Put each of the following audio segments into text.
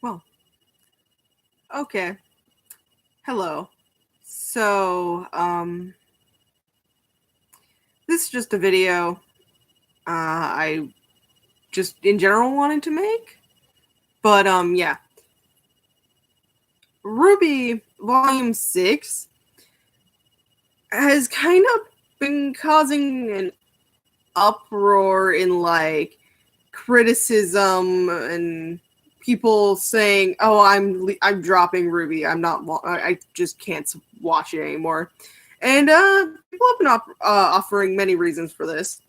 Well, okay. Hello. So, this is just a video I just in general wanted to make. But, yeah. RWBY Volume 6 has kind of been causing an uproar in, like, criticism and people saying, "Oh, I'm dropping RWBY. I just can't watch it anymore." And people have been offering many reasons for this.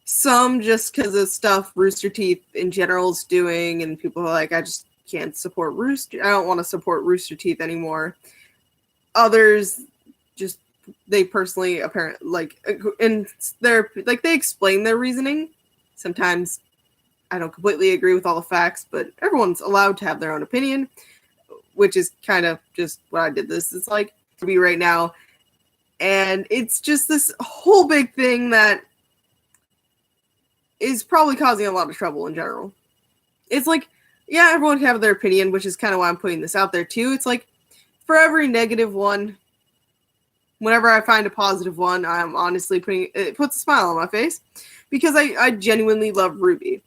Some just because of stuff Rooster Teeth in general is doing, and people are like, "I just can't support Rooster. I don't want to support Rooster Teeth anymore." Others just they personally apparently and they explain their reasoning. Sometimes I don't completely agree with all the facts, but everyone's allowed to have their own opinion, which is kind of just what I did. This is like to be right now, and it's just this whole big thing that is probably causing a lot of trouble in general. It's like, yeah, everyone can have their opinion, which is kind of why I'm putting this out there too. It's like, for every negative one, whenever I find a positive one, I'm honestly it puts a smile on my face, because I genuinely love RWBY.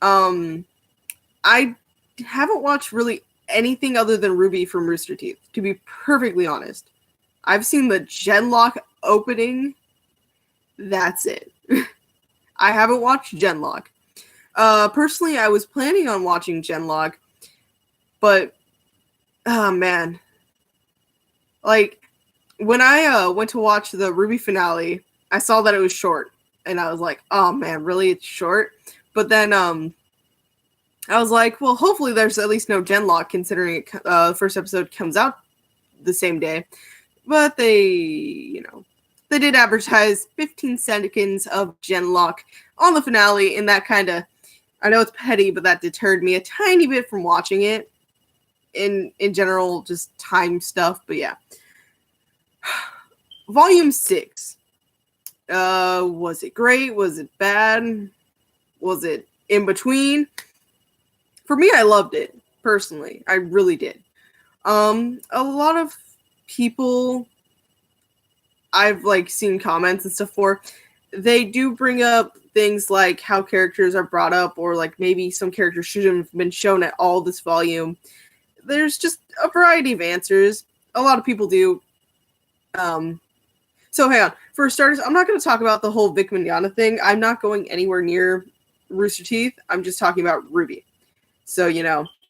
I haven't watched really anything other than RWBY from Rooster Teeth, to be perfectly honest. I've seen the Genlock opening. That's it. I haven't watched Genlock. Personally, I was planning on watching Genlock, but oh man. Like, when I went to watch the RWBY finale, I saw that it was short, and I was like, oh man, really, it's short? But then I was like, well, hopefully there's at least no Genlock, considering the first episode comes out the same day. But they did advertise 15 seconds of Genlock on the finale, and that kind of, I know it's petty, but that deterred me a tiny bit from watching it. In general, just time stuff, but yeah. Volume 6. Was it great? Was it bad? Was it in between? For me, I loved it, personally. I really did. A lot of people I've seen comments and stuff for, they do bring up things like how characters are brought up, or maybe some characters shouldn't have been shown at all this volume. There's just a variety of answers. A lot of people do. So hang on. For starters, I'm not going to talk about the whole Vic Mignogna thing. I'm not going anywhere near Rooster Teeth. I'm just talking about RWBY. So,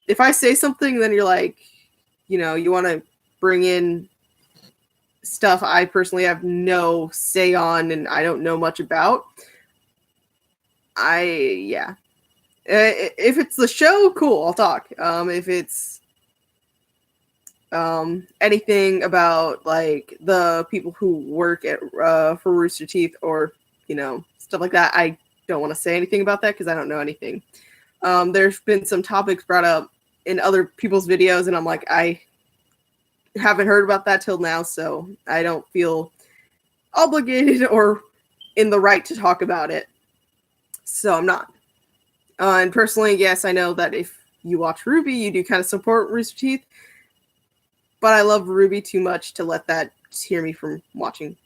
if I say something, then you're like, you want to bring in stuff I personally have no say on and I don't know much about. If it's the show, cool, I'll talk. If it's anything about the people who work at for Rooster Teeth, or stuff like that, I don't want to say anything about that because I don't know anything. There's been some topics brought up in other people's videos, and I'm like, I haven't heard about that till now, so I don't feel obligated or in the right to talk about it. So I'm not. And personally, yes, I know that if you watch RWBY, you do kind of support Rooster Teeth, but I love RWBY too much to let that steer me from watching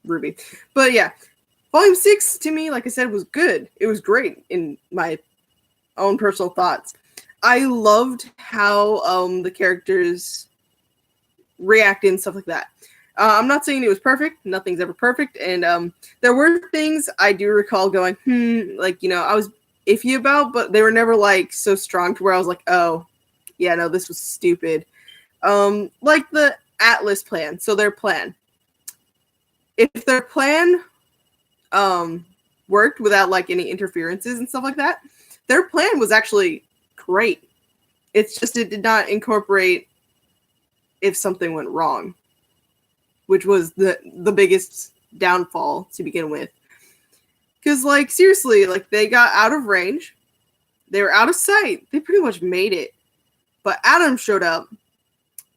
RWBY. But yeah, Volume 6 to me, like I said, was good. It was great in my own personal thoughts. I loved how the characters reacted and stuff like that. I'm not saying it was perfect. Nothing's ever perfect. And there were things I do recall going, I was iffy about, but they were never so strong to where I was like, oh, yeah, no, this was stupid. Like the Atlas plan. So their plan. If their plan worked without any interferences and stuff like that, their plan was actually great. It's just it did not incorporate if something went wrong, which was the biggest downfall to begin with. Because seriously, they got out of range, they were out of sight, they pretty much made it. But Adam showed up,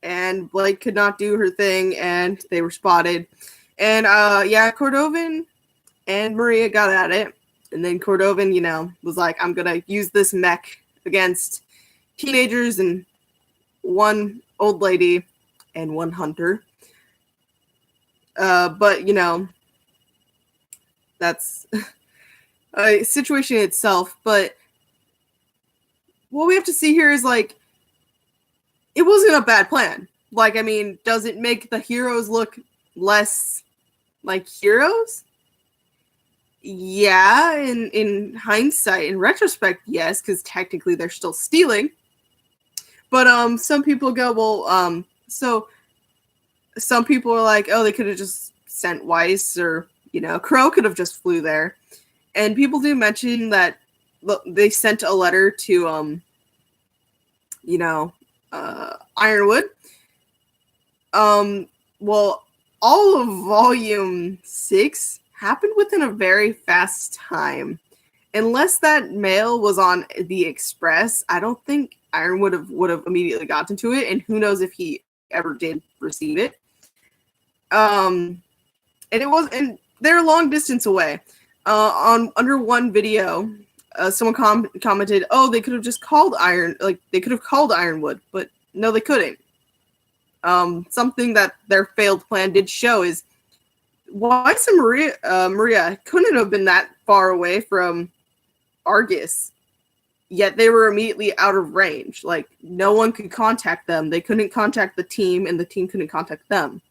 and Blake could not do her thing, and they were spotted. And Cordovan and Maria got at it, And then Cordovan, was like, I'm going to use this mech against teenagers and one old lady and one hunter. But, that's a situation in itself. But what we have to see here is, like, it wasn't a bad plan. Like, I mean, does it make the heroes look less like heroes? Yeah, in hindsight, in retrospect, yes, because technically they're still stealing. But some people go, well, so some people are like, oh, they could have just sent Weiss, or Crow could have just flew there. And people do mention that they sent a letter to Ironwood. Well, all of Volume 6 happened within a very fast time. Unless that mail was on the Express, I don't think Ironwood would have immediately gotten to it, and who knows if he ever did receive it. And they're a long distance away. Under one video, someone commented, "Oh, they could have just called they could have called Ironwood," but no, they couldn't. Something that their failed plan did show is Weiss and Maria couldn't have been that far away from Argus, yet they were immediately out of range. Like, no one could contact them. They couldn't contact the team, and the team couldn't contact them.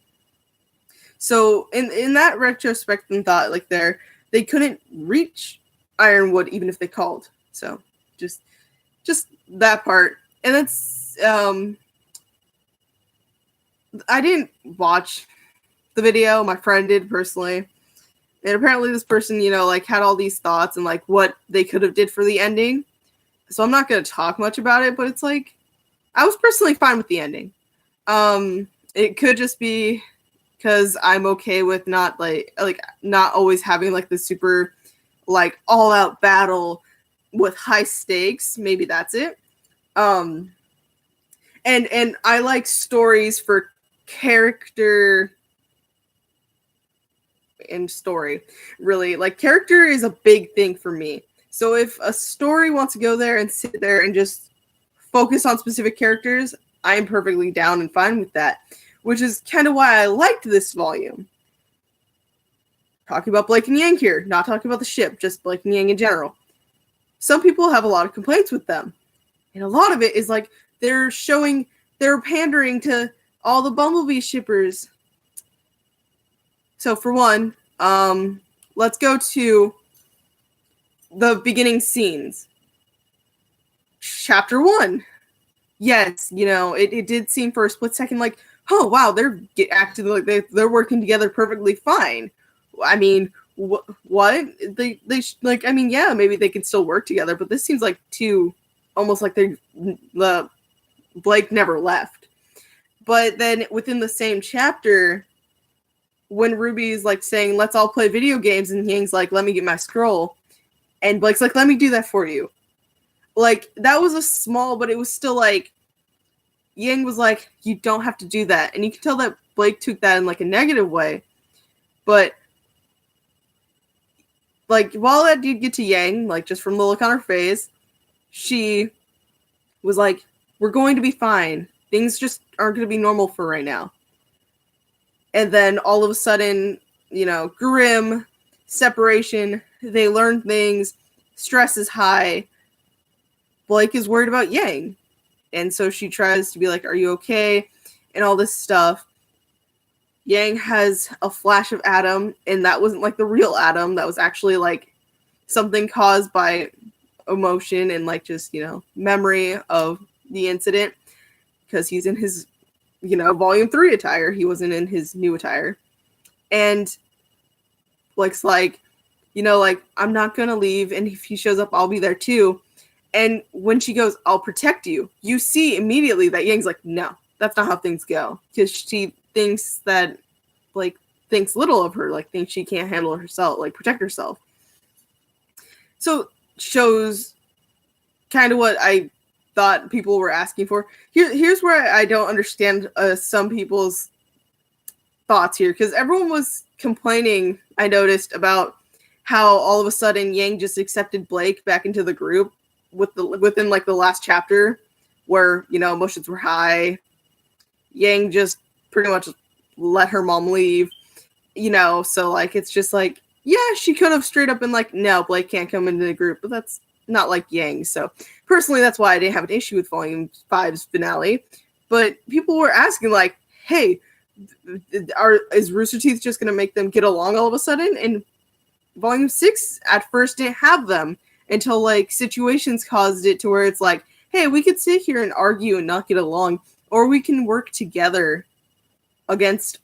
So in that retrospect and thought, like, they couldn't reach Ironwood even if they called. So just that part. And that's I didn't watch the video. My friend did personally. And apparently this person, had all these thoughts and, like, what they could have did for the ending. So I'm not going to talk much about it, but it's like, I was personally fine with the ending. It could just be because I'm okay with not always having, like, the super, like, all-out battle with high stakes. Maybe that's it. And I like stories for character and story, really. Like, character is a big thing for me. So if a story wants to go there and sit there and just focus on specific characters, I'm perfectly down and fine with that, which is kind of why I liked this volume. Talking about Blake and Yang here, not talking about the ship, just Blake and Yang in general. Some people have a lot of complaints with them, and a lot of it is like they're pandering to all the Bumblebee shippers. So for one, let's go to the beginning scenes. Chapter 1. Yes, it did seem for a split second like, oh wow, they're acting like they're working together perfectly fine. I mean, what? They like, I mean, yeah, maybe they can still work together, but this seems like almost like Blake never left. But then within the same chapter, when Ruby's like saying, let's all play video games, and Yang's like, let me get my scroll. And Blake's like, let me do that for you. Like, that was a small, but it was still like, Yang was like, you don't have to do that. And you can tell that Blake took that in like a negative way. But like, while that did get to Yang, like, just from the look on her face, she was like, we're going to be fine. Things just aren't going to be normal for right now. And then all of a sudden, grim, separation, they learn things, stress is high. Blake is worried about Yang. And so she tries to be like, are you okay? And all this stuff. Yang has a flash of Adam, and that wasn't like the real Adam. That was actually like something caused by emotion and like just, memory of the incident, because he's in his, Volume 3 attire. He wasn't in his new attire. And Blake's like, I'm not going to leave, and if he shows up, I'll be there too. And when she goes, I'll protect you, you see immediately that Yang's like, no, that's not how things go. Because she thinks that Blake thinks little of her, like thinks she can't handle herself, like protect herself. So shows kind of what I thought people were asking for. Here's where I don't understand some people's thoughts here, because everyone was complaining, I noticed, about how all of a sudden Yang just accepted Blake back into the group within like the last chapter where, you know, emotions were high. Yang just pretty much let her mom leave, you know, so like it's just like, yeah, she could have straight up been like, no, Blake can't come into the group, but that's not like Yang. So personally, that's why I didn't have an issue with Volume 5's finale. But people were asking like, hey, is Rooster Teeth just going to make them get along all of a sudden? And Volume 6 at first didn't have them until like situations caused it to where it's like, hey, we could sit here and argue and not get along, or we can work together against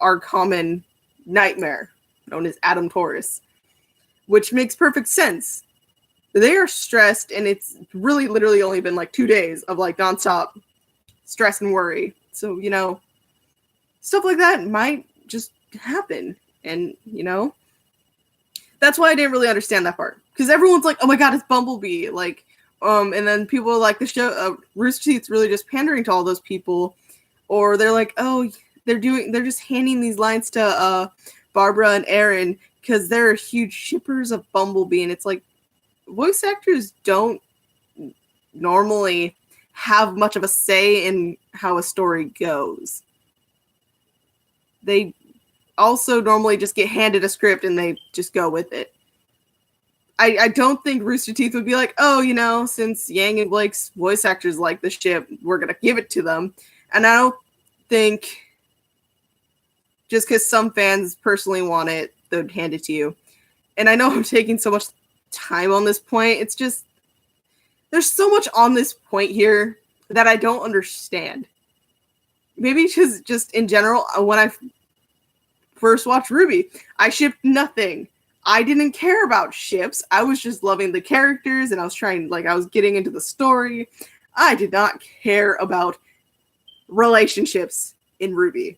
our common nightmare known as Adam Taurus, which makes perfect sense. They are stressed, and it's really literally only been like 2 days of like nonstop stress and worry. So, you know, stuff like that might just happen. And, you know, that's why I didn't really understand that part. Because everyone's like, oh my god, it's Bumblebee. Like, and then people are like, the show, Rooster Teeth's really just pandering to all those people. Or they're like, oh, they're just handing these lines to Barbara and Aaron because they're huge shippers of Bumblebee. And it's like, voice actors don't normally have much of a say in how a story goes. They also normally just get handed a script and they just go with it. I don't think Rooster Teeth would be like, oh, you know, since Yang and Blake's voice actors like the ship, we're going to give it to them. And I don't think just because some fans personally want it, they'd hand it to you. And I know I'm taking so much time on this point. It's just, there's so much on this point here that I don't understand. Maybe because just in general, when I first watched RWBY, I shipped nothing. I didn't care about ships. I was just loving the characters, and I was getting into the story. I did not care about relationships in RWBY.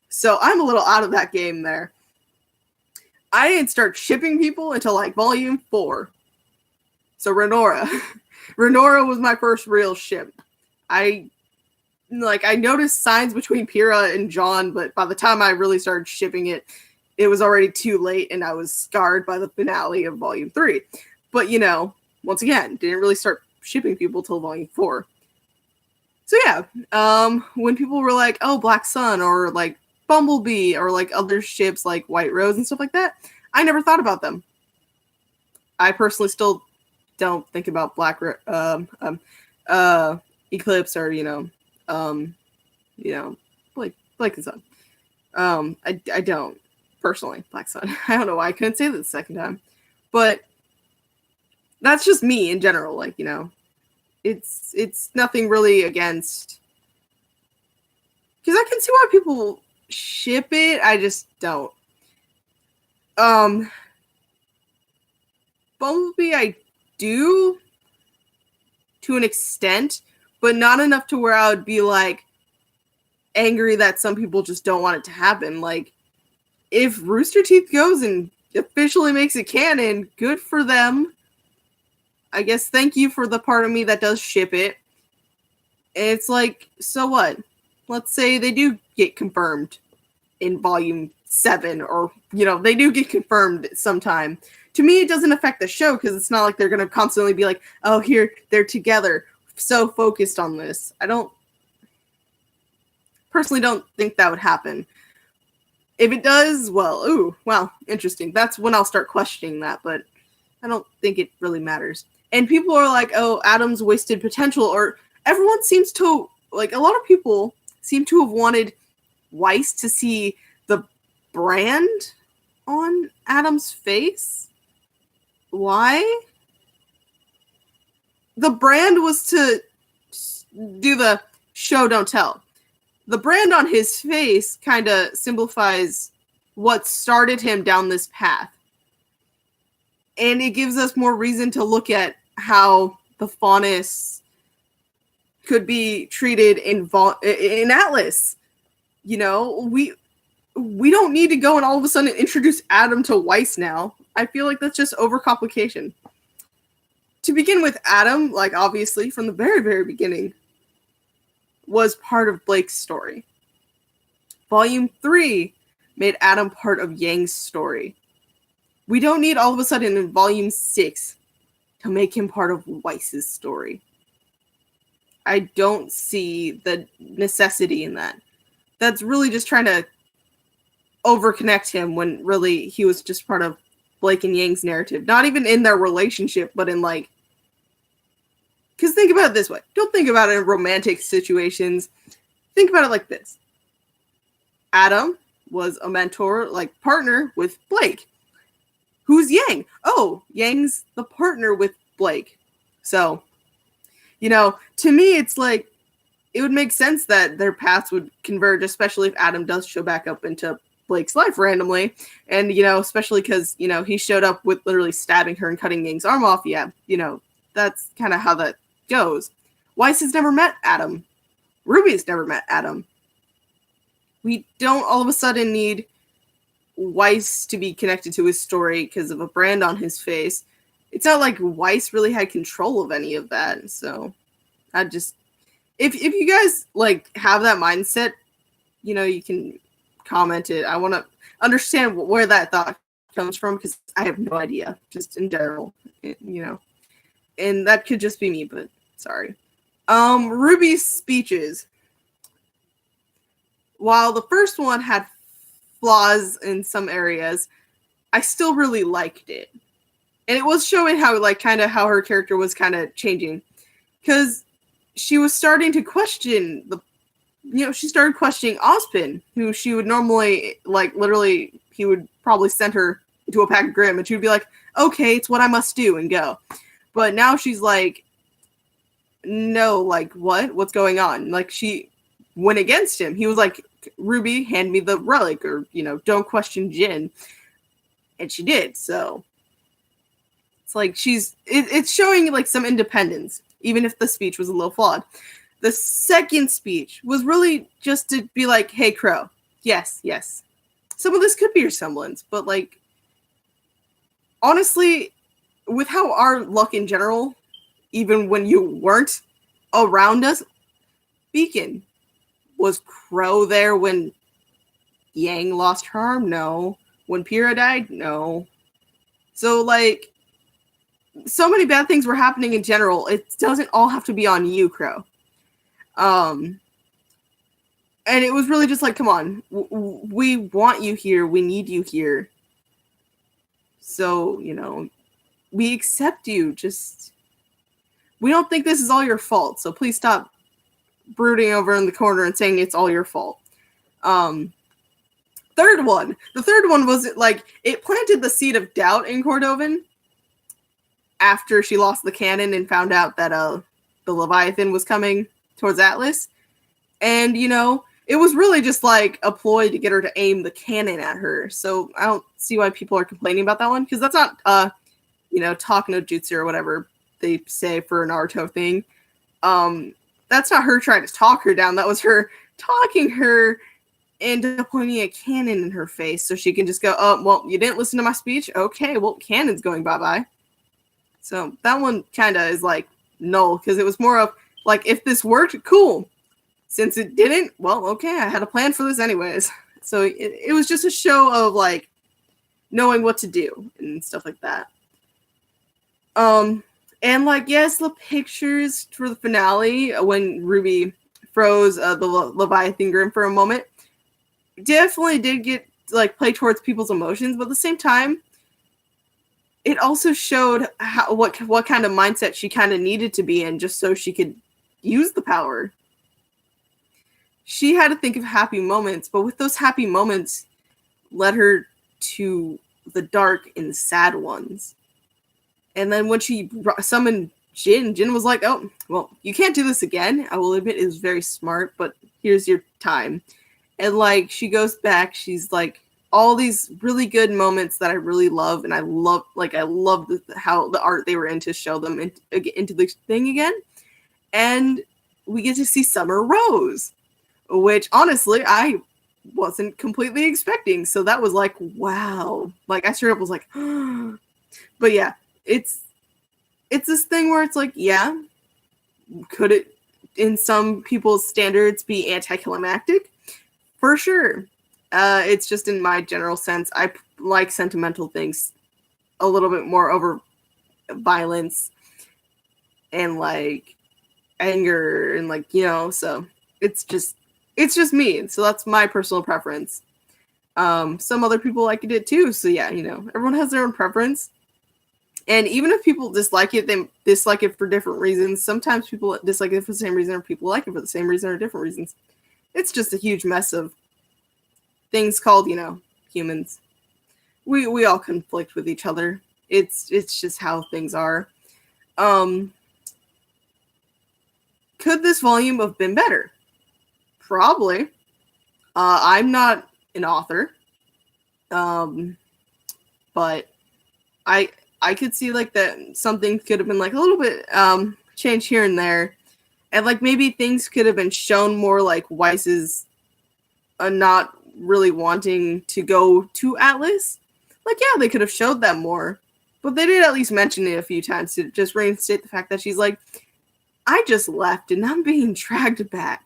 So I'm a little out of that game there. I didn't start shipping people until like Volume 4. So Renora. Renora was my first real ship. I noticed signs between Pyrrha and John, but by the time I really started shipping it, it was already too late, and I was scarred by the finale of Volume 3. But, you know, once again, didn't really start shipping people till Volume 4. So yeah, when people were like, oh, Black Sun, or like Bumblebee, or like other ships like White Rose and stuff like that, I never thought about them. I personally still don't think about Eclipse, or Blake and Sun. I don't personally. Black Sun. I don't know why I couldn't say that the second time, but that's just me in general. Like, you know, it's nothing really against, because I can see why people ship it. I just don't. Bumblebee, I do to an extent, but not enough to where I would be like angry that some people just don't want it to happen. Like, if Rooster Teeth goes and officially makes it canon, good for them. I guess thank you for the part of me that does ship it. And it's like, so what? Let's say they do get confirmed in Volume 7, or, you know, they do get confirmed sometime. To me, it doesn't affect the show, because it's not like they're going to constantly be like, oh, here, they're together, so focused on this. I personally don't think that would happen. If it does, well, ooh, wow, interesting. That's when I'll start questioning that, but I don't think it really matters. And people are like, oh, Adam's wasted potential, or everyone seems to, like, a lot of people seem to have wanted Weiss to see the brand on Adam's face. Why? The brand was to do the show, don't tell. The brand on his face kind of simplifies what started him down this path. And it gives us more reason to look at how the Faunus could be treated in Atlas. You know, we don't need to go and all of a sudden introduce Adam to Weiss now. I feel like that's just overcomplication. To begin with, Adam, like, obviously, from the very, very beginning, was part of Blake's story. Volume 3 made Adam part of Yang's story. We don't need all of a sudden in Volume 6 to make him part of Weiss's story. I don't see the necessity in that. That's really just trying to overconnect him when really he was just part of Blake and Yang's narrative. Not even in their relationship, but in like... Because think about it this way. Don't think about it in romantic situations. Think about it like this. Adam was a mentor, like partner with Blake. Who's Yang? Oh, Yang's the partner with Blake. So, you know, to me, it's like, it would make sense that their paths would converge, especially if Adam does show back up into Blake's life randomly. And, you know, especially because, you know, he showed up with literally stabbing her and cutting Yang's arm off. Yeah, you know, that's kind of how that goes. Weiss has never met Adam. RWBY's never met Adam. We don't all of a sudden need Weiss to be connected to his story because of a brand on his face. It's not like Weiss really had control of any of that. So I just, if you guys like have that mindset, you know, you can comment it. I want to understand where that thought comes from because I have no idea, just in general, you know. And that could just be me, but sorry. RWBY's speeches. While the first one had flaws in some areas, I still really liked it. And it was showing how, like, kind of how her character was kind of changing. Because she was starting to question she started questioning Ozpin, who she would normally, like, literally, he would probably send her into a pack of Grim, and she would be like, okay, it's what I must do, and go. But now she's like, no, like, what? What's going on? Like, she went against him. He was like, RWBY, hand me the relic, or, you know, don't question Jin. And she did, so it's like it's showing like some independence, even if the speech was a little flawed. The second speech was really just to be like, hey, Crow, yes, some of this could be your semblance, but like, honestly, with how our luck in general, even when you weren't around us, Beacon, was Crow there when Yang lost her arm? No. When Pyrrha died? No. So, like, so many bad things were happening in general. It doesn't all have to be on you, Crow. And it was really just like, come on. We want you here. We need you here. So, you know, we accept you. Just, we don't think this is all your fault. So please stop brooding over in the corner and saying it's all your fault. The third one was like, it planted the seed of doubt in Cordovan after she lost the cannon and found out that the Leviathan was coming towards Atlas. And, you know, it was really just like a ploy to get her to aim the cannon at her. So I don't see why people are complaining about that one, because that's not, you know, talk no jutsu or whatever they say for a Naruto thing. That's not her trying to talk her down. That was her talking her into pointing a cannon in her face so she can just go, oh, well, you didn't listen to my speech? Okay, well, cannon's going bye-bye. So that one kind of is like null, because it was more of like, if this worked, cool. Since it didn't, well, okay, I had a plan for this anyways. So it was just a show of like knowing what to do and stuff like that. And like, yes, the pictures for the finale when RWBY froze the Leviathan Grim for a moment definitely did get like play towards people's emotions, but at the same time, it also showed how what kind of mindset she kind of needed to be in just so she could use the power. She had to think of happy moments, but with those happy moments led her to the dark and sad ones. And then when she summoned Jin was like, oh, well, you can't do this again. I will admit it was very smart, but here's your time. And like, she goes back, she's like, all these really good moments that I really love, and I love how the art they were in to show them into the thing again. And we get to see Summer Rose, which honestly I wasn't completely expecting. So that was like, wow. Like, I straight up was like, but yeah, it's this thing where it's like, yeah, could it, in some people's standards, be anticlimactic? For sure. It's just in my general sense, I like sentimental things a little bit more over violence and like anger and like, you know, so it's just me. So that's my personal preference. Some other people like it too. So yeah, you know, everyone has their own preference. And even if people dislike it, they dislike it for different reasons. Sometimes people dislike it for the same reason, or people like it for the same reason or different reasons. It's just a huge mess of things called, you know, humans. We all conflict with each other. It's just how things are. Could this volume have been better? Probably. I'm not an author. But I could see like that something could have been like a little bit changed here and there. And like maybe things could have been shown more, like Weiss's not really wanting to go to Atlas. Like, yeah, they could have showed that more. But they did at least mention it a few times to just reinstate the fact that she's like, I just left and I'm being dragged back.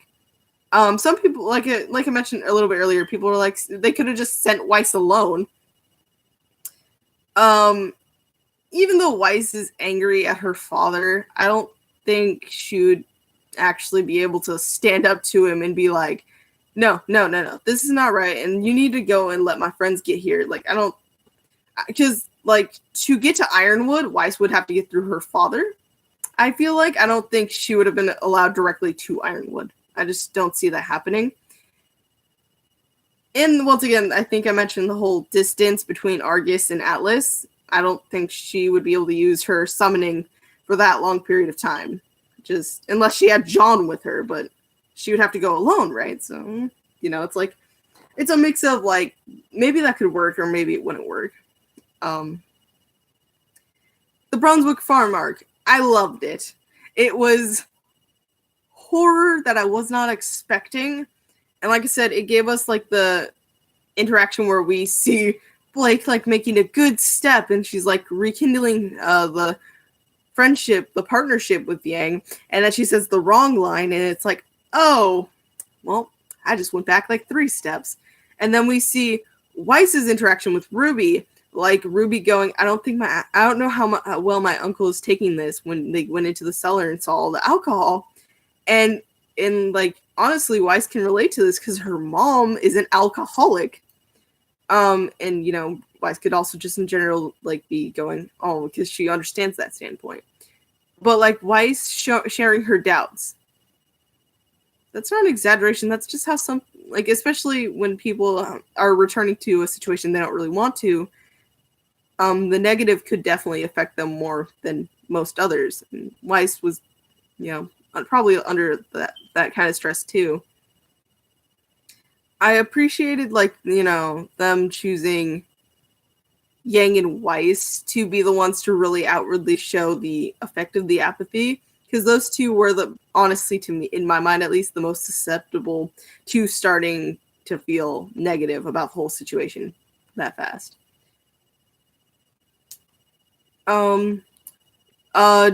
Some people, like I mentioned a little bit earlier, people were like, they could have just sent Weiss alone. Even though Weiss is angry at her father, I don't think she would actually be able to stand up to him and be like, no, this is not right, and you need to go and let my friends get here. Like, I don't, because like to get to Ironwood, Weiss would have to get through her father. I feel like I don't think she would have been allowed directly to Ironwood. I just don't see that happening. And once again, I think I mentioned the whole distance between Argus and Atlas. I don't think she would be able to use her summoning for that long period of time. Just unless she had John with her, but she would have to go alone, right? So, you know, it's like, it's a mix of like, maybe that could work or maybe it wouldn't work. The Brunswick Farm arc, I loved it. It was horror that I was not expecting. And like I said, it gave us like the interaction where we see Blake like making a good step and she's like rekindling the friendship, the partnership with Yang, and then she says the wrong line and it's like, oh, well, I just went back like 3 steps. And then we see Weiss's interaction with Ruby, like Ruby going, I don't know how well my uncle is taking this, when they went into the cellar and saw all the alcohol. And like, honestly, Weiss can relate to this because her mom is an alcoholic. And, you know, Weiss could also just in general, like, be going, oh, because she understands that standpoint. But, like, Weiss sharing her doubts. That's not an exaggeration. That's just how some, like, especially when people are returning to a situation they don't really want to, the negative could definitely affect them more than most others. And Weiss was, you know, probably under that kind of stress too. I appreciated, like, you know, them choosing Yang and Weiss to be the ones to really outwardly show the effect of the apathy, because those two were honestly, to me, in my mind at least, the most susceptible to starting to feel negative about the whole situation that fast.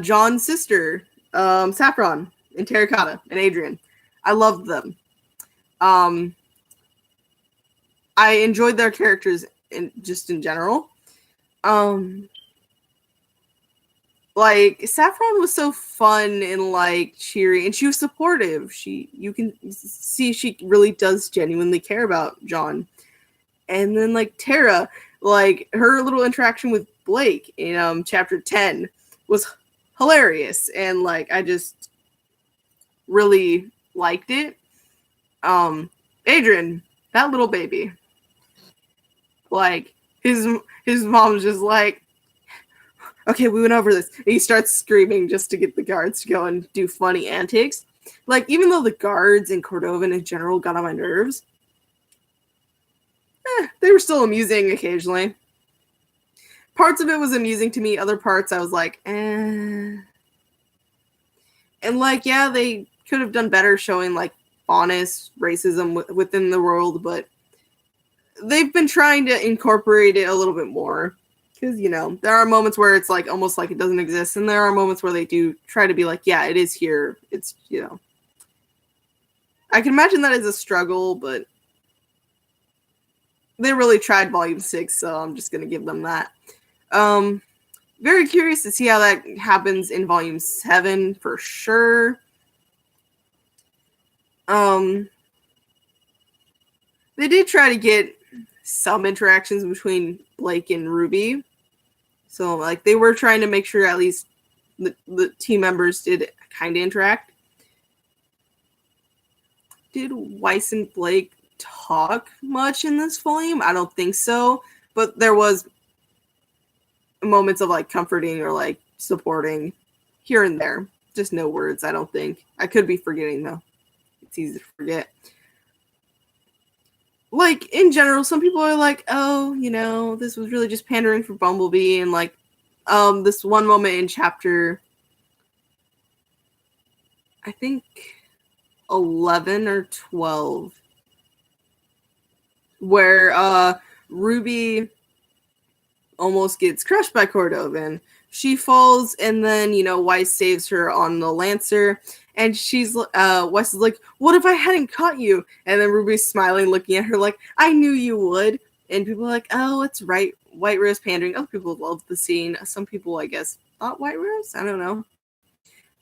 John's sister, Saffron and Terracotta and Adrian. I loved them. I enjoyed their characters in general. Like, Saffron was so fun and like cheery, and she was supportive. You can see she really does genuinely care about John. And then like Tara, like her little interaction with Blake in chapter 10 was hilarious, and like I just really liked it. Adrian, that little baby, like his mom's just like, okay, we went over this. And he starts screaming just to get the guards to go and do funny antics. Like, even though the guards and Cordovan in general got on my nerves, they were still amusing occasionally. Parts of it was amusing to me. Other parts I was like, eh. And like, yeah, they could have done better showing like honest racism within the world, but they've been trying to incorporate it a little bit more. Because, you know, there are moments where it's like almost like it doesn't exist, and there are moments where they do try to be like, yeah, it is here. It's, you know, I can imagine that is a struggle, but they really tried Volume 6, so I'm just going to give them that. Very curious to see how that happens in Volume 7 for sure. They did try to get some interactions between Blake and Ruby. So, like, they were trying to make sure at least the team members did kind of interact. Did Weiss and Blake talk much in this volume? I don't think so. But there was moments of, like, comforting or, like, supporting here and there. Just no words, I don't think. I could be forgetting, though. It's easy to forget. Like, in general, some people are like, oh, you know, this was really just pandering for Bumblebee. And, like, this one moment in chapter, I think, 11 or 12, where Ruby almost gets crushed by Cordovan. She falls, and then, you know, Weiss saves her on the Lancer. And she's, Weiss is like, what if I hadn't caught you? And then Ruby's smiling, looking at her like, I knew you would. And people are like, oh, it's right. White Rose pandering. Other people love the scene. Some people, I guess, thought White Rose? I don't know.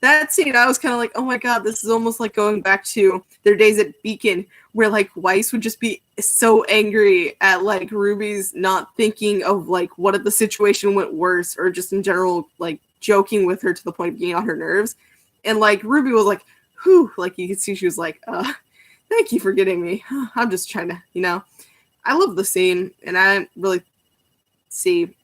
That scene, I was kind of like, oh my god, this is almost like going back to their days at Beacon, where, like, Weiss would just be so angry at, like, Ruby's not thinking of, like, what if the situation went worse, or just in general, like, joking with her to the point of getting on her nerves. And, like, Ruby was like, whew, like, you could see she was like, thank you for getting me. I'm just trying to, you know. I love the scene, and I didn't really see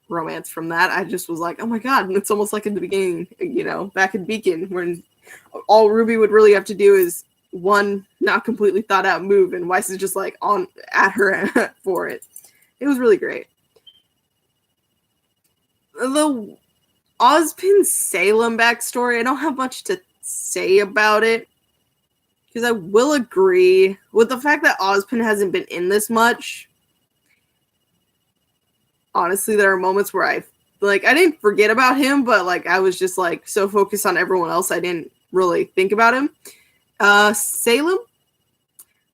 romance from that. I just was like, oh my god, it's almost like in the beginning, you know, back in Beacon, when all Ruby would really have to do is one not completely thought out move, and Weiss is just like on at her for it. It was really great. The Ozpin Salem backstory, I don't have much to say about it, because I will agree with the fact that Ozpin hasn't been in this much. Honestly, there are moments where I didn't forget about him, but, like, I was just, like, so focused on everyone else, I didn't really think about him. Salem,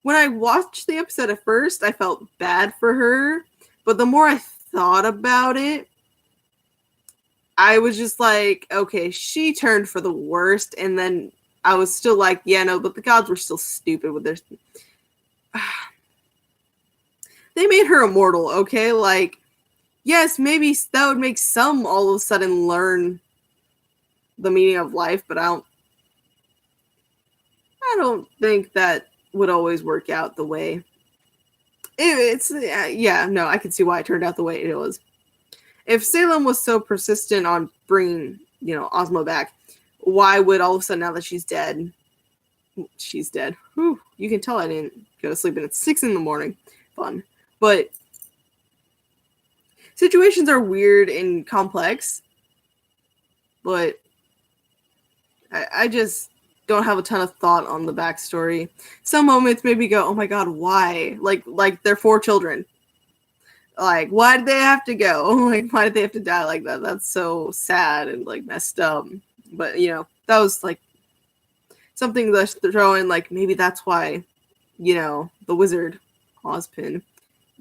when I watched the episode at first, I felt bad for her, but the more I thought about it, I was just like, okay, she turned for the worst, and then I was still like, yeah, no, but the gods were still stupid with their... They made her immortal, okay? Like, yes, maybe that would make some all of a sudden learn the meaning of life, but I don't think that would always work out the way I can see why it turned out the way it was. If Salem was so persistent on bringing, you know, Ozma back, why would all of a sudden, now that she's dead, Whew, you can tell I didn't go to sleep, and it's 6 a.m. Fun. But situations are weird and complex, but I just don't have a ton of thought on the backstory. Some moments maybe go, oh my god, why? Like they're 4 children. Like, why did they have to go? Like, why did they have to die like that? That's so sad and, like, messed up. But, you know, that was, like, something to throw in, like, maybe that's why, you know, the wizard, Ozpin,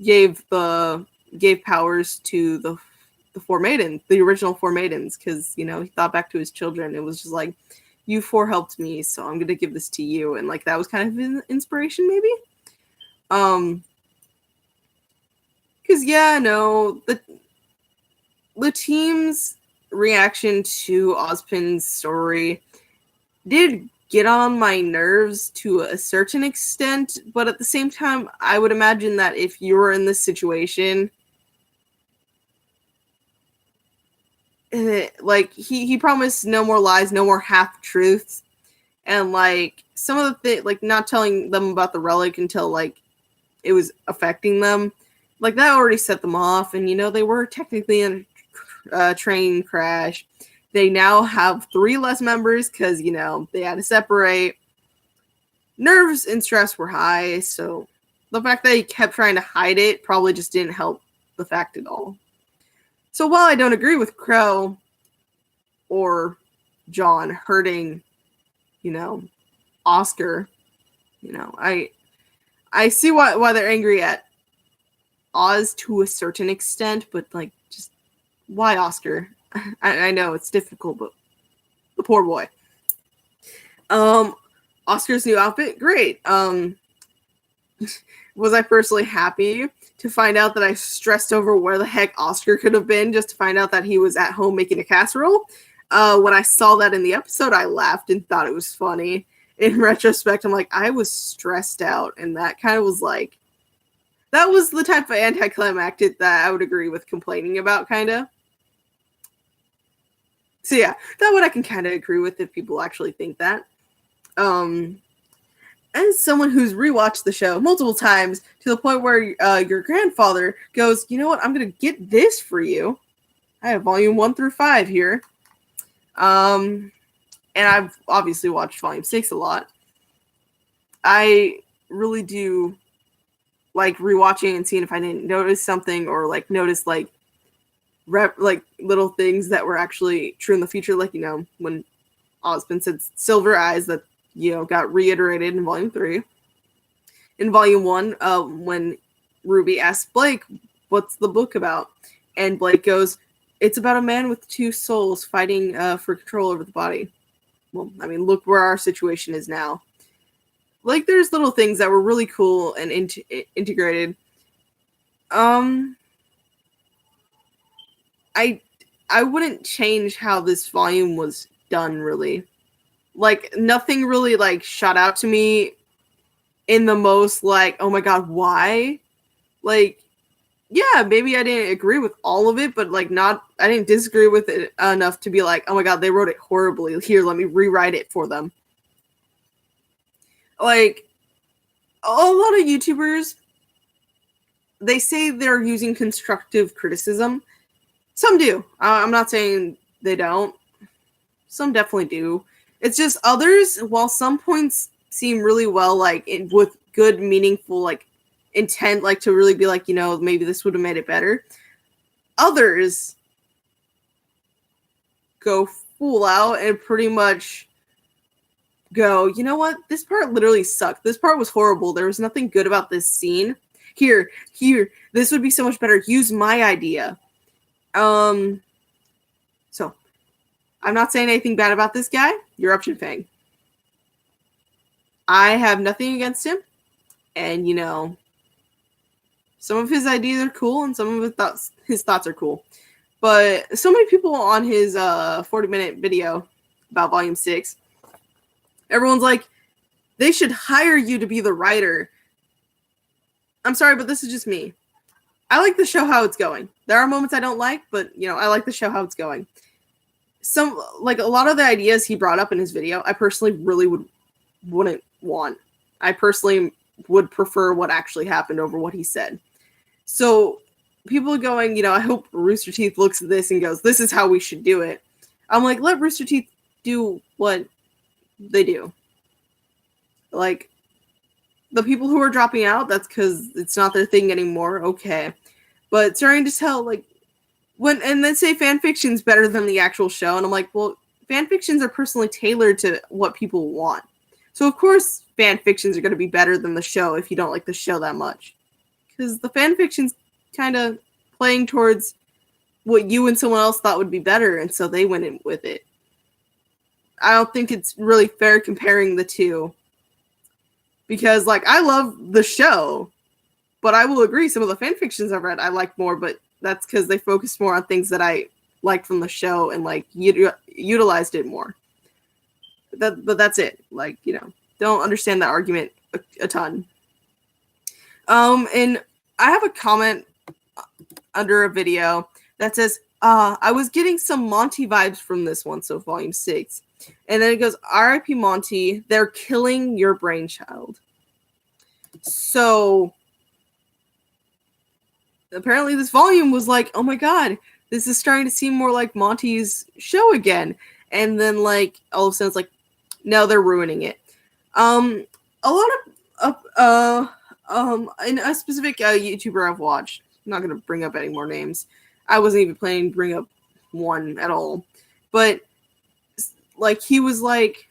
gave powers to the 4 maidens, the original 4 maidens, because, you know, he thought back to his children. It was just like, you 4 helped me, so I'm going to give this to you. And, like, that was kind of an inspiration, maybe? Because, yeah, no, the team's reaction to Ozpin's story did get on my nerves to a certain extent, but at the same time, I would imagine that if you were in this situation, like, he promised no more lies, no more half-truths, and, like, some of the things, like, not telling them about the relic until, like, it was affecting them, like, that already set them off, and, you know, they were technically in a train crash. They now have 3 less members because, you know, they had to separate. Nerves and stress were high, so the fact that he kept trying to hide it probably just didn't help the fact at all. So while I don't agree with Crow or John hurting, you know, Oscar, you know, I see why they're angry at Oz to a certain extent, but, like, just why Oscar? I know it's difficult, but the poor boy. Oscar's new outfit, great. Was I personally happy to find out that I stressed over where the heck Oscar could have been just to find out that he was at home making a casserole? When I saw that in the episode, I laughed and thought it was funny. In retrospect, I'm like, I was stressed out, and that kind of was like, that was the type of anticlimactic that I would agree with complaining about, kind of. So yeah, that one I can kind of agree with if people actually think that. As someone who's rewatched the show multiple times to the point where your grandfather goes, you know what, I'm going to get this for you. I have volume 1 through 5 here. And I've obviously watched volume 6 a lot. I really do like rewatching and seeing if I didn't notice something or like notice like little things that were actually true in the future. Like, you know, when Osmond said silver eyes, that, you know, got reiterated in volume 3. In volume 1, when Ruby asked Blake, what's the book about? And Blake goes, it's about a man with 2 souls fighting for control over the body. Well, I mean, look where our situation is now. Like, there's little things that were really cool and integrated. I wouldn't change how this volume was done, really. Like, nothing really, like, shot out to me in the most, like, oh my god, why? Like, yeah, maybe I didn't agree with all of it, but, like, I didn't disagree with it enough to be like, oh my god, they wrote it horribly. Here, let me rewrite it for them. Like, a lot of YouTubers, they say they're using constructive criticism. Some do. I'm not saying they don't. Some definitely do. It's just others, while some points seem really well, like, with good, meaningful, like, intent, like, to really be like, you know, maybe this would have made it better. Others go full out and pretty much go, you know what? This part literally sucked. This part was horrible. There was nothing good about this scene. Here, this would be so much better. Use my idea. So, I'm not saying anything bad about this guy. Eruption Fang. I have nothing against him. And, you know, some of his ideas are cool and some of his thoughts are cool. But so many people on his 40-minute video about Volume 6, everyone's like, they should hire you to be the writer. I'm sorry, but this is just me. I like the show how it's going. There are moments I don't like, but, you know, I like the show how it's going. Some, like, a lot of the ideas he brought up in his video, I personally really wouldn't want. I personally would prefer what actually happened over what he said. So people are going, you know, I hope Rooster Teeth looks at this and goes, this is how we should do it. I'm like, let Rooster Teeth do what they do. Like, the people who are dropping out, that's because it's not their thing anymore. Okay. But starting to tell, like, and then say fan fiction's better than the actual show. And I'm like, well, fan fictions are personally tailored to what people want. So, of course, fan fictions are going to be better than the show if you don't like the show that much. Because the fan fiction's kind of playing towards what you and someone else thought would be better, and so they went in with it. I don't think it's really fair comparing the two. Because, like, I love the show, but I will agree some of the fan fictions I've read I like more, but that's because they focused more on things that I liked from the show and, like, utilized it more. But that's it. Like, you know, don't understand that argument a ton. And I have a comment under a video that says, I was getting some Monty vibes from this one, so Volume 6. And then it goes, R.I.P. Monty, they're killing your brainchild. So apparently this volume was like, oh my god, this is starting to seem more like Monty's show again. And then, like, all of a sudden it's like, no, they're ruining it. A lot of in a specific YouTuber I've watched, I'm not going to bring up any more names. I wasn't even planning to bring up one at all. But, like, he was like,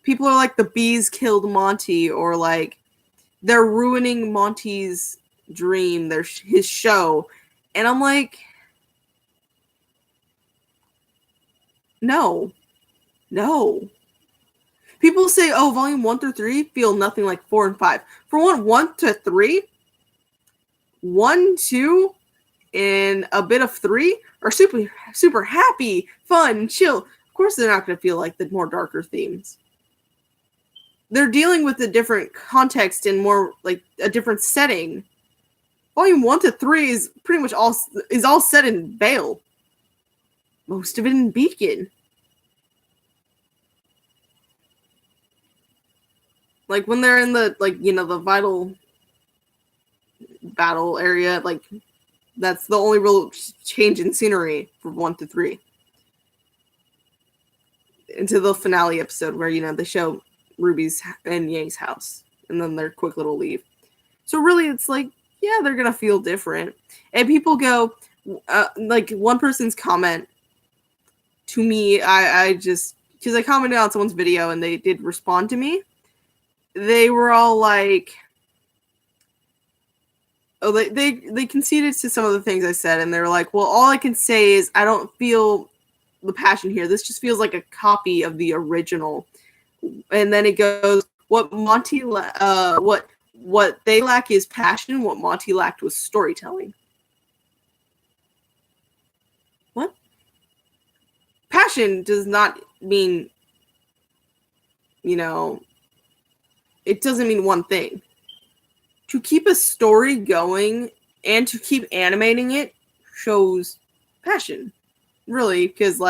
people are like, the bees killed Monty, or, like, they're ruining Monty's dream, his show. And I'm like, No. People say, oh, volume 1 through 3 feel nothing like 4 and 5. For 1 to 3, 1, 2, and a bit of 3 are super happy, fun, chill. Of course, they're not going to feel like the more darker themes. They're dealing with a different context and more like a different setting. Volume 1 to 3 is pretty much all set in Vale. Most of it in Beacon. Like when they're in the the vital battle area, like that's the only real change in scenery from 1 to 3. Into the finale episode where they show Ruby's and Yang's house and then their quick little leave. So really it's like, yeah, they're gonna feel different. And people go like one person's comment to me, I just, because I commented on someone's video and they did respond to me. They were all like, oh, they conceded to some of the things I said, and they were like, well, all I can say is I don't feel the passion here. This just feels like a copy of the original. And then it goes, what they lack is passion. What Monty lacked was storytelling. What? Passion does not mean, it doesn't mean one thing. To keep a story going and to keep animating it shows passion. Really, because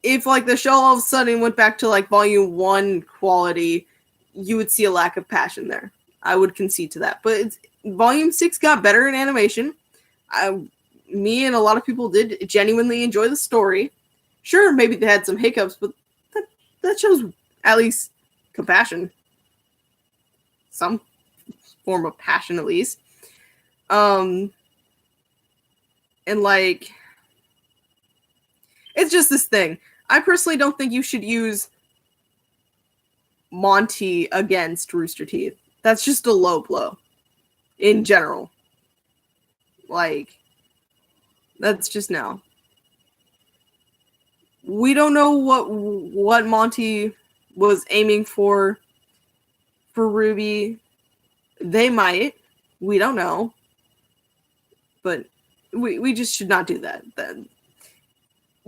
if the show all of a sudden went back to volume 1 quality, you would see a lack of passion there. I would concede to that. But volume 6 got better in animation. Me and a lot of people did genuinely enjoy the story. Sure, maybe they had some hiccups, but that shows at least compassion. Some form of passion, at least. And it's just this thing. I personally don't think you should use Monty against Rooster Teeth. That's just a low blow. In general. That's just no. We don't know what Monty was aiming for RWBY. They might. We don't know. But we just should not do that. Then.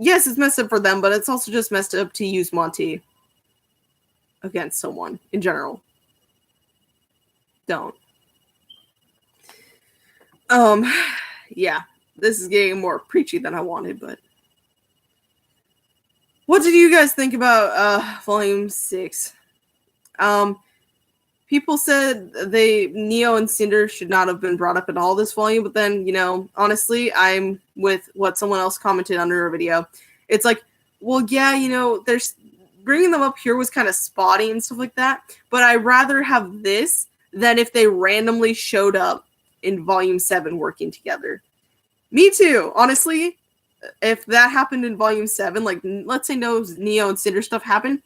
Yes, it's messed up for them, but it's also just messed up to use Monty against someone in general. Don't. Yeah. This is getting more preachy than I wanted, but what did you guys think about Volume 6? People said Neo and Cinder should not have been brought up at all this volume, but then, honestly, I'm with what someone else commented under a video. It's like, well, yeah, there's bringing them up here was kind of spotty and stuff like that, but I'd rather have this than if they randomly showed up in Volume 7 working together. Me too, honestly. If that happened in Volume 7, let's say Neo and Cinder stuff happened,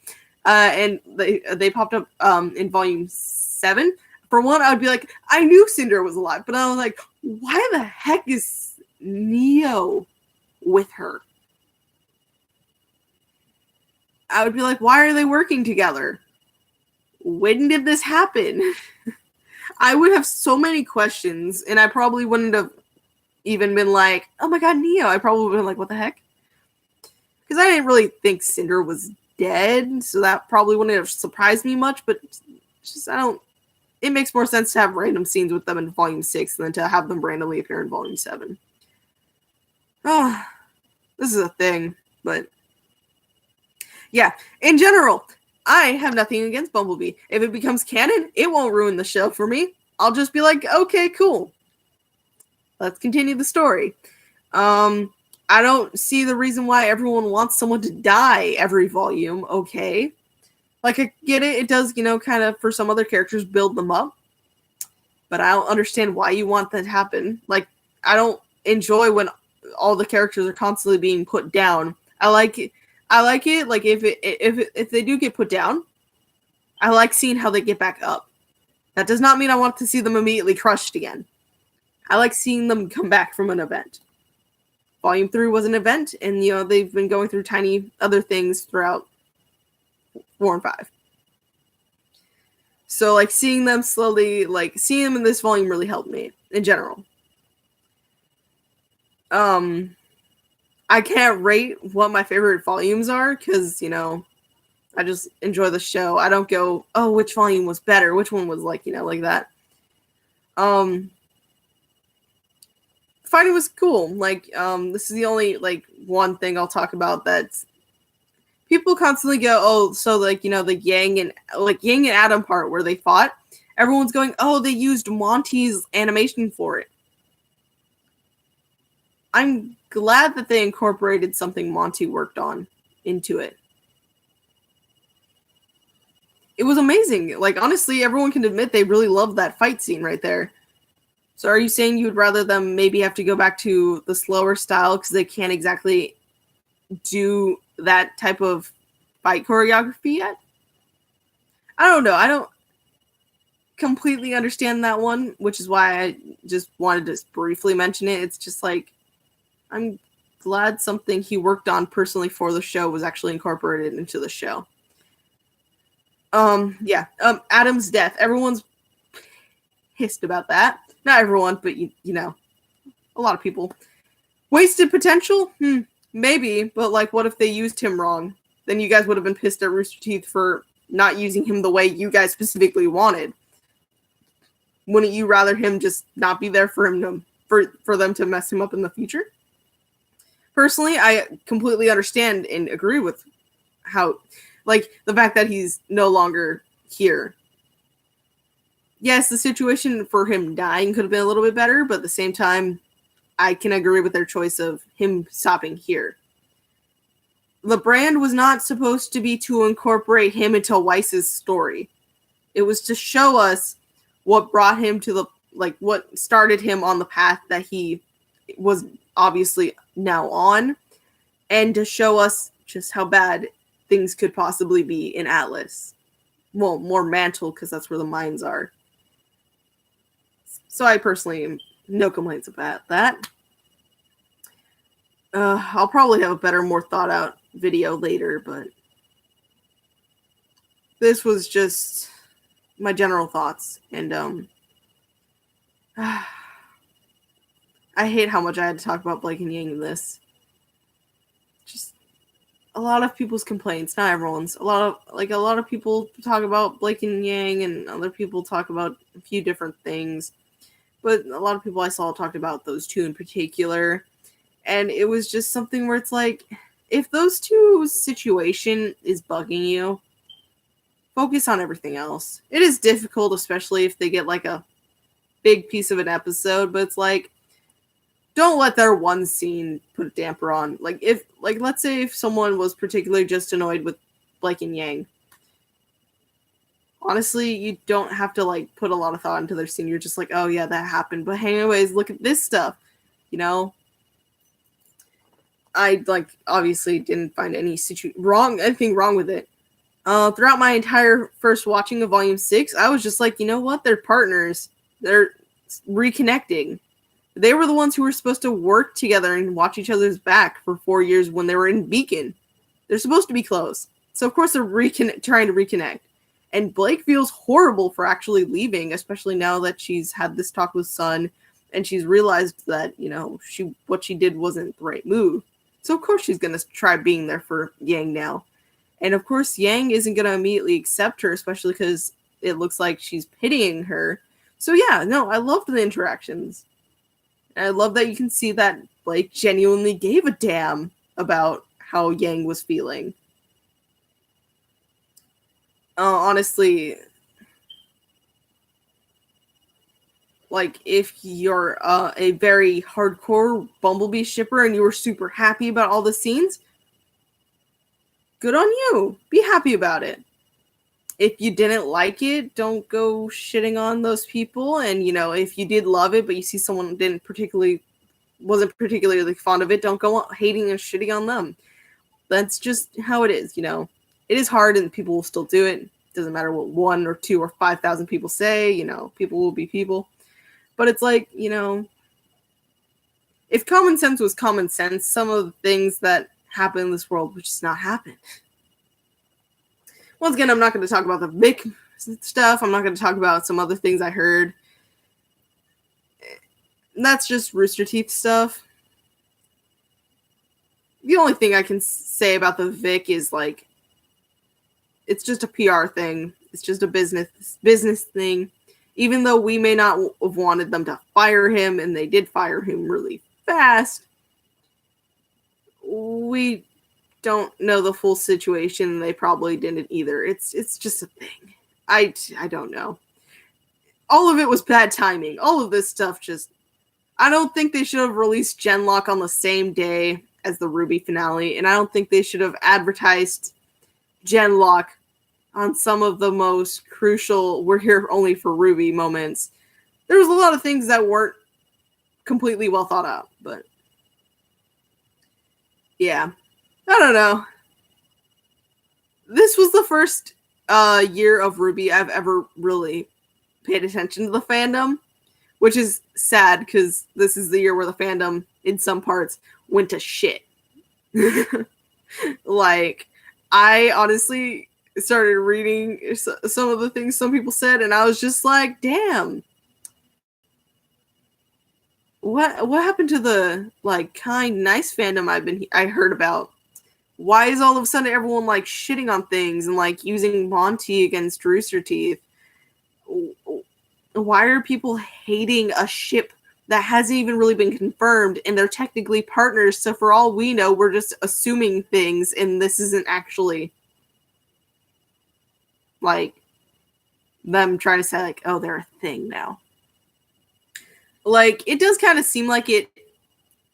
and they popped up in Volume 7. For one, I would be like, I knew Cinder was alive, but I was like, why the heck is Neo with her? I would be like, why are they working together? When did this happen? I would have so many questions, and I probably wouldn't have even been like, oh my god, Neo. I probably would have been like, what the heck? Because I didn't really think Cinder was dead, so that probably wouldn't have surprised me much, but just it makes more sense to have random scenes with them in Volume 6 than to have them randomly appear in Volume 7. Oh, this is a thing, but yeah, in general, I have nothing against Bumblebee. If it becomes canon, it won't ruin the show for me. I'll just be like, okay, cool. Let's continue the story. I don't see the reason why everyone wants someone to die every volume. Okay. I get it. It does, kind of, for some other characters, build them up. But I don't understand why you want that to happen. I don't enjoy when all the characters are constantly being put down. I like it. If they do get put down, I like seeing how they get back up. That does not mean I want to see them immediately crushed again. I like seeing them come back from an event. Volume 3 was an event, and they've been going through tiny other things throughout 4 and 5. So like seeing them slowly, like seeing them in this volume really helped me in general. I can't rate what my favorite volumes are because, I just enjoy the show. I don't go, oh, which volume was better? Which one was like that. Fighting was cool. Like, this is the only like one thing I'll talk about that's people constantly go, oh, so like, the Yang and Adam part where they fought. Everyone's going, oh, they used Monty's animation for it. I'm glad that they incorporated something Monty worked on into it. It was amazing. Like, honestly, everyone can admit they really loved that fight scene right there. So are you saying you would rather them maybe have to go back to the slower style because they can't exactly do that type of fight choreography yet? I don't know. I don't completely understand that one, which is why I just wanted to briefly mention it. It's just like, I'm glad something he worked on personally for the show was actually incorporated into the show. Adam's death. Everyone's pissed about that. Not everyone, but a lot of people. Wasted potential? Maybe, but like, what if they used him wrong? Then you guys would have been pissed at Rooster Teeth for not using him the way you guys specifically wanted. Wouldn't you rather him just not be there for them to mess him up in the future? Personally, I completely understand and agree with how, like, the fact that he's no longer here. Yes, the situation for him dying could have been a little bit better, but at the same time, I can agree with their choice of him stopping here. The brand was not supposed to be to incorporate him into Weiss's story. It was to show us what brought him to what started him on the path that he was obviously now on, and to show us just how bad things could possibly be in Atlas. Well, more Mantle, because that's where the mines are. So I personally am no complaints about that. I'll probably have a better, more thought out video later, but this was just my general thoughts, and I hate how much I had to talk about Blake and Yang in this. Just a lot of people's complaints, not everyone's. A lot of people talk about Blake and Yang, and other people talk about a few different things. But a lot of people I saw talked about those two in particular. And it was just something where it's like, if those two situation is bugging you, focus on everything else. It is difficult, especially if they get like a big piece of an episode, but it's like, don't let their one scene put a damper on. Like, let's say if someone was particularly just annoyed with Blake and Yang, honestly, you don't have to like put a lot of thought into their scene. You're just like, oh yeah, that happened. But anyways, look at this stuff. I obviously didn't find anything wrong with it. Throughout my entire first watching of Volume 6, I was just like, you know what? They're partners. They're reconnecting. They were the ones who were supposed to work together and watch each other's back for 4 years when they were in Beacon. They're supposed to be close. So of course they're trying to reconnect. And Blake feels horrible for actually leaving, especially now that she's had this talk with Sun and she's realized that, what she did wasn't the right move. So of course she's going to try being there for Yang now. And of course Yang isn't going to immediately accept her, especially because it looks like she's pitying her. So yeah, no, I loved the interactions. And I love that you can see that Blake genuinely gave a damn about how Yang was feeling. Honestly, like, if you're a very hardcore Bumblebee shipper and you were super happy about all the scenes, good on you. Be happy about it. If you didn't like it, don't go shitting on those people. And, if you did love it, but you see someone wasn't particularly fond of it, don't go hating and shitting on them. That's just how it is, It is hard and people will still do it. Doesn't matter what 1 or 2 or 5,000 people say, people will be people. But it's like, if if common sense was common sense, some of the things that happen in this world would just not happen. Once again, I'm not going to talk about the Vic stuff. I'm not going to talk about some other things I heard. That's just Rooster Teeth stuff. The only thing I can say about the Vic is, like, it's just a PR thing. It's just a business thing. Even though we may not have wanted them to fire him, and they did fire him really fast, we don't know the full situation. They probably didn't either. It's just a thing. I don't know. All of it was bad timing. All of this stuff just... I don't think they should have released Genlock on the same day as the RWBY finale, and I don't think they should have advertised Genlock on some of the most crucial "we're here only for RWBY" moments. There was a lot of things that weren't completely well thought out, but yeah, I don't know. This was the first year of RWBY I've ever really paid attention to the fandom, which is sad because this is the year where the fandom, in some parts, went to shit. Like, I honestly started reading some of the things some people said, and I was just like, damn. What happened to the, like, kind, nice fandom I heard about? Why is all of a sudden everyone, like, shitting on things and, like, using Monty against Rooster Teeth? Why are people hating a ship that hasn't even really been confirmed, and they're technically partners, so for all we know, we're just assuming things, and this isn't actually, like, them trying to say, like, oh, they're a thing now. Like, it does kind of seem like it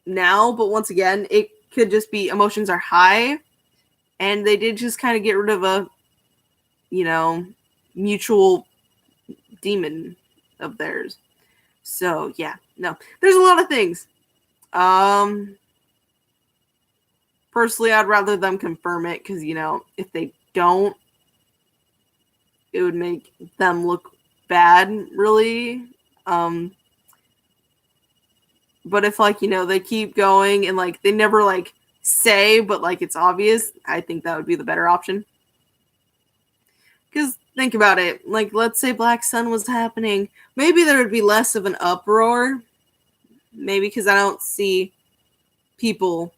now, but once again, it could just be emotions are high, and they did just kind of get rid of a, you know, mutual demon of theirs. So, yeah, no. There's a lot of things. Personally, I'd rather them confirm it, because, you know, if they don't, it would make them look bad, really. But if, like, you know, they keep going and, like, they never, like, say, but, like, it's obvious, I think that would be the better option. Because think about it. Like, let's say Black Sun was happening. Maybe there would be less of an uproar. Maybe because I don't see people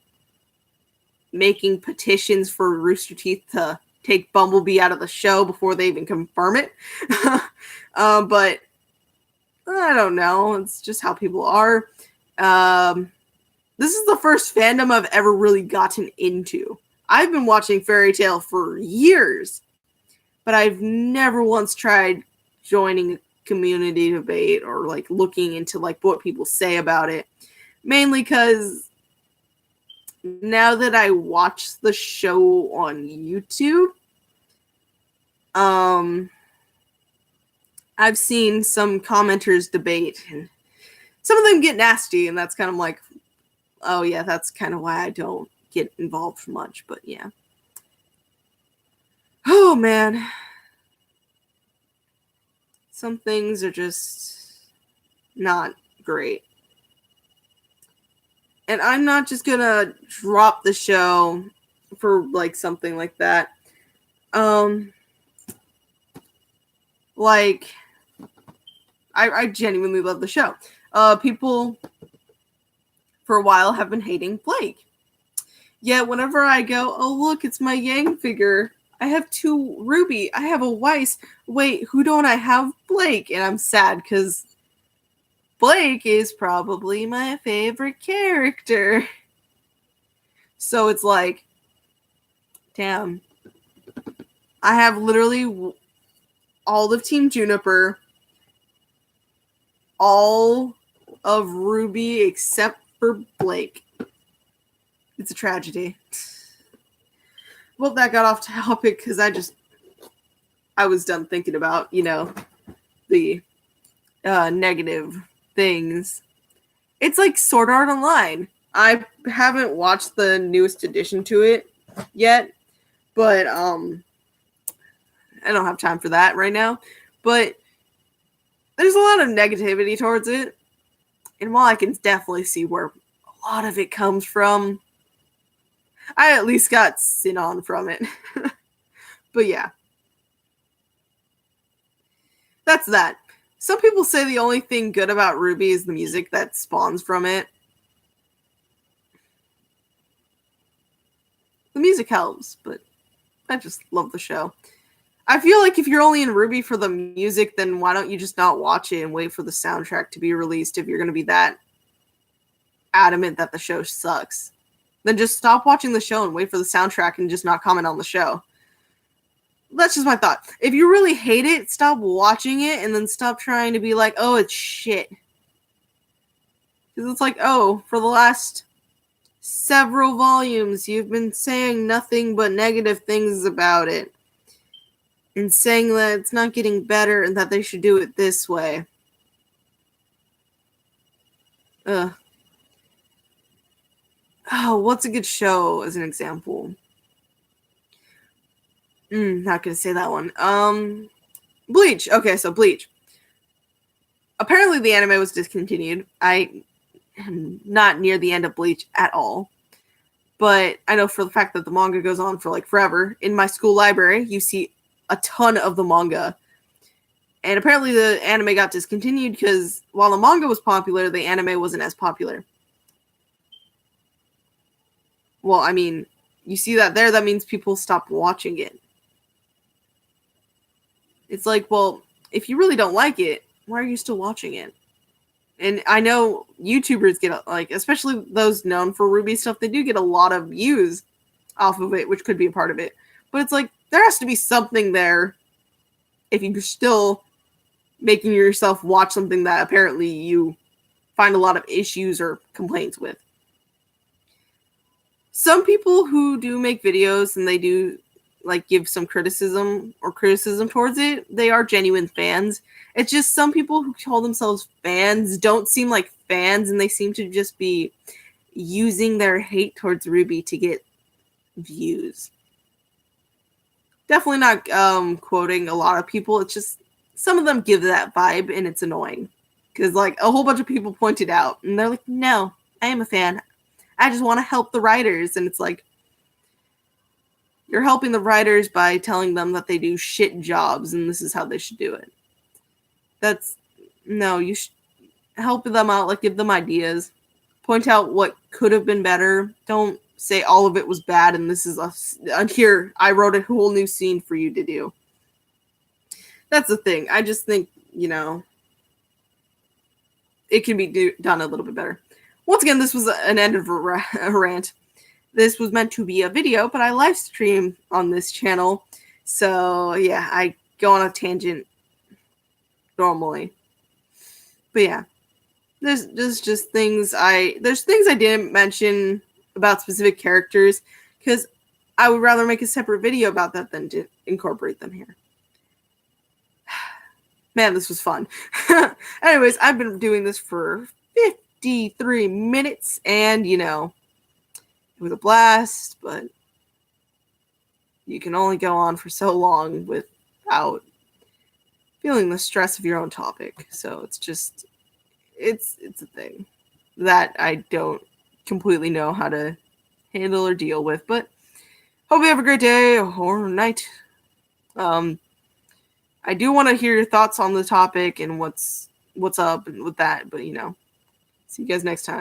making petitions for Rooster Teeth to take Bumblebee out of the show before they even confirm it. But I don't know. It's just how people are. This is the first fandom I've ever really gotten into. I've been watching Fairy Tail for years, but I've never once tried joining a community debate or, like, looking into, like, what people say about it. Mainly because now that I watch the show on YouTube, I've seen some commenters debate, and some of them get nasty, and that's kind of like, oh yeah, that's kind of why I don't get involved much, but yeah. Oh man. Some things are just not great. And I'm not just gonna drop the show for, like, something like that. Like, I genuinely love the show. People for a while have been hating Blake. Yet whenever I go, oh look, it's my Yang figure. I have 2 RWBY. I have a Weiss. Wait, who don't I have? Blake. And I'm sad because Blake is probably my favorite character. So it's like, damn. I have literally all of Team Juniper, all of RWBY except for Blake. It's a tragedy. Well, that got off topic because I was done thinking about, you know, the negative things. It's like Sword Art Online. I haven't watched the newest addition to it yet, but I don't have time for that right now. But there's a lot of negativity towards it. And while I can definitely see where a lot of it comes from. I at least got sin on from it. But yeah. That's that. Some people say the only thing good about RWBY is the music that spawns from it. The music helps, but I just love the show. I feel like if you're only in RWBY for the music, then why don't you just not watch it and wait for the soundtrack to be released if you're going to be that adamant that the show sucks? Then just stop watching the show and wait for the soundtrack and just not comment on the show. That's just my thought. If you really hate it, stop watching it and then stop trying to be like, oh, it's shit. Because it's like, oh, for the last several volumes, you've been saying nothing but negative things about it. And saying that it's not getting better and that they should do it this way. Oh, what's a good show as an example? Not gonna say that one. Bleach. Okay, so Bleach. Apparently the anime was discontinued. I am not near the end of Bleach at all. But I know for the fact that the manga goes on for like forever. In my school library, you see a ton of the manga. And apparently the anime got discontinued because while the manga was popular, the anime wasn't as popular. Well, I mean, you see that there, that means people stopped watching it. It's like, well, if you really don't like it, why are you still watching it? And I know YouTubers get, like, especially those known for RWBY stuff, they do get a lot of views off of it, which could be a part of it. But it's like, there has to be something there if you're still making yourself watch something that apparently you find a lot of issues or complaints with. Some people who do make videos and they do like give some criticism towards it, they are genuine fans. It's just some people who call themselves fans don't seem like fans, and they seem to just be using their hate towards RWBY to get views. Definitely not quoting a lot of people. It's just some of them give that vibe, and it's annoying. Because like a whole bunch of people pointed out, and they're like, no, I am a fan. I just want to help the writers. And it's like, you're helping the writers by telling them that they do shit jobs and this is how they should do it. You should help them out, like give them ideas. Point out what could have been better. Don't say all of it was bad and this is here, I wrote a whole new scene for you to do. That's the thing. I just think, it can be done a little bit better. Once again, this was an end of a rant. This was meant to be a video, but I live stream on this channel. So, yeah, I go on a tangent normally. But yeah, there's just things there's things I didn't mention about specific characters because I would rather make a separate video about that than to incorporate them here. Man, this was fun. Anyways, I've been doing this for 53 minutes and, it was a blast, but you can only go on for so long without feeling the stress of your own topic. So it's just, it's a thing that I don't completely know how to handle or deal with, but hope you have a great day or night. I do want to hear your thoughts on the topic and what's up and with that, but see you guys next time.